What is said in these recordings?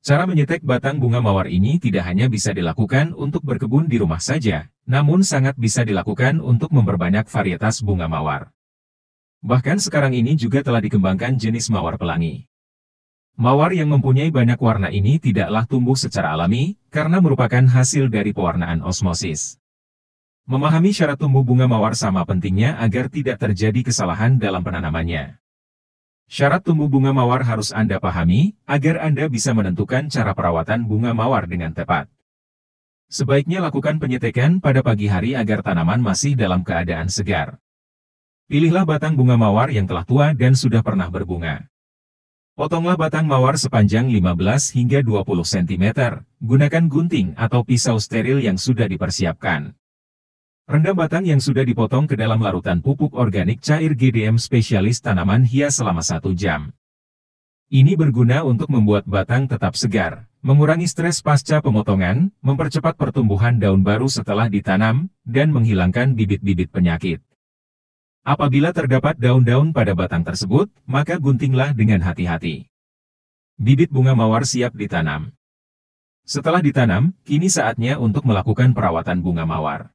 Cara menyetek batang bunga mawar ini tidak hanya bisa dilakukan untuk berkebun di rumah saja, namun sangat bisa dilakukan untuk memperbanyak varietas bunga mawar. Bahkan sekarang ini juga telah dikembangkan jenis mawar pelangi. Mawar yang mempunyai banyak warna ini tidaklah tumbuh secara alami, karena merupakan hasil dari pewarnaan osmosis. Memahami syarat tumbuh bunga mawar sama pentingnya agar tidak terjadi kesalahan dalam penanamannya. Syarat tumbuh bunga mawar harus Anda pahami, agar Anda bisa menentukan cara perawatan bunga mawar dengan tepat. Sebaiknya lakukan penyetekan pada pagi hari agar tanaman masih dalam keadaan segar. Pilihlah batang bunga mawar yang telah tua dan sudah pernah berbunga. Potonglah batang mawar sepanjang 15 hingga 20 cm, gunakan gunting atau pisau steril yang sudah dipersiapkan. Rendam batang yang sudah dipotong ke dalam larutan pupuk organik cair GDM spesialis tanaman hias selama 1 jam. Ini berguna untuk membuat batang tetap segar, mengurangi stres pasca pemotongan, mempercepat pertumbuhan daun baru setelah ditanam, dan menghilangkan bibit-bibit penyakit. Apabila terdapat daun-daun pada batang tersebut, maka guntinglah dengan hati-hati. Bibit bunga mawar siap ditanam. Setelah ditanam, kini saatnya untuk melakukan perawatan bunga mawar.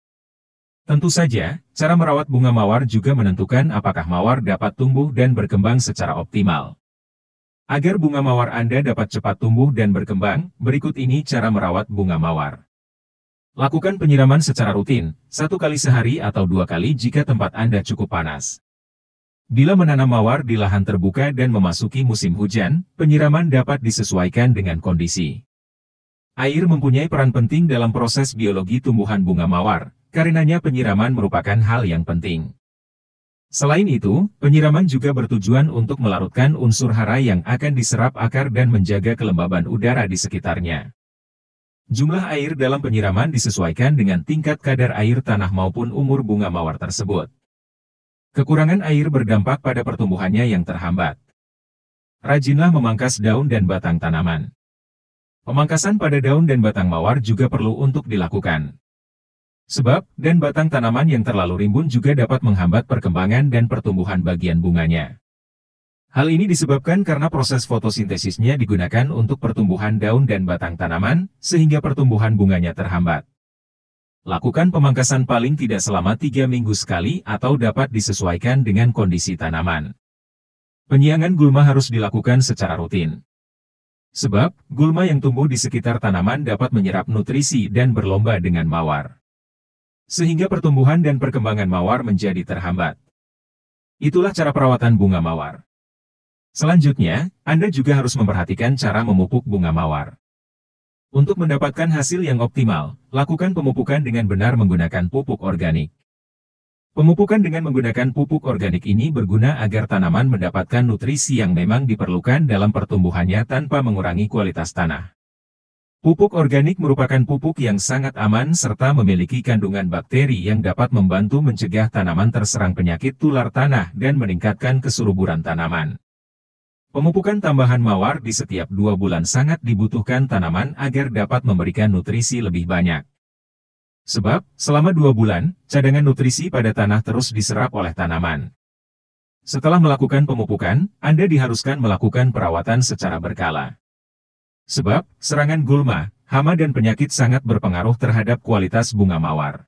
Tentu saja, cara merawat bunga mawar juga menentukan apakah mawar dapat tumbuh dan berkembang secara optimal. Agar bunga mawar Anda dapat cepat tumbuh dan berkembang, berikut ini cara merawat bunga mawar. Lakukan penyiraman secara rutin, 1 kali sehari atau 2 kali jika tempat Anda cukup panas. Bila menanam mawar di lahan terbuka dan memasuki musim hujan, penyiraman dapat disesuaikan dengan kondisi. Air mempunyai peran penting dalam proses biologi tumbuhan bunga mawar, karenanya penyiraman merupakan hal yang penting. Selain itu, penyiraman juga bertujuan untuk melarutkan unsur hara yang akan diserap akar dan menjaga kelembaban udara di sekitarnya. Jumlah air dalam penyiraman disesuaikan dengan tingkat kadar air tanah maupun umur bunga mawar tersebut. Kekurangan air berdampak pada pertumbuhannya yang terhambat. Rajinlah memangkas daun dan batang tanaman. Pemangkasan pada daun dan batang mawar juga perlu untuk dilakukan. Sebab, dan batang tanaman yang terlalu rimbun juga dapat menghambat perkembangan dan pertumbuhan bagian bunganya. Hal ini disebabkan karena proses fotosintesisnya digunakan untuk pertumbuhan daun dan batang tanaman, sehingga pertumbuhan bunganya terhambat. Lakukan pemangkasan paling tidak selama 3 minggu sekali atau dapat disesuaikan dengan kondisi tanaman. Penyiangan gulma harus dilakukan secara rutin. Sebab, gulma yang tumbuh di sekitar tanaman dapat menyerap nutrisi dan berlomba dengan mawar. Sehingga pertumbuhan dan perkembangan mawar menjadi terhambat. Itulah cara perawatan bunga mawar. Selanjutnya, Anda juga harus memperhatikan cara memupuk bunga mawar. Untuk mendapatkan hasil yang optimal, lakukan pemupukan dengan benar menggunakan pupuk organik. Pemupukan dengan menggunakan pupuk organik ini berguna agar tanaman mendapatkan nutrisi yang memang diperlukan dalam pertumbuhannya tanpa mengurangi kualitas tanah. Pupuk organik merupakan pupuk yang sangat aman serta memiliki kandungan bakteri yang dapat membantu mencegah tanaman terserang penyakit tular tanah dan meningkatkan kesuburan tanaman. Pemupukan tambahan mawar di setiap 2 bulan sangat dibutuhkan tanaman agar dapat memberikan nutrisi lebih banyak. Sebab, selama 2 bulan, cadangan nutrisi pada tanah terus diserap oleh tanaman. Setelah melakukan pemupukan, Anda diharuskan melakukan perawatan secara berkala. Sebab, serangan gulma, hama dan penyakit sangat berpengaruh terhadap kualitas bunga mawar.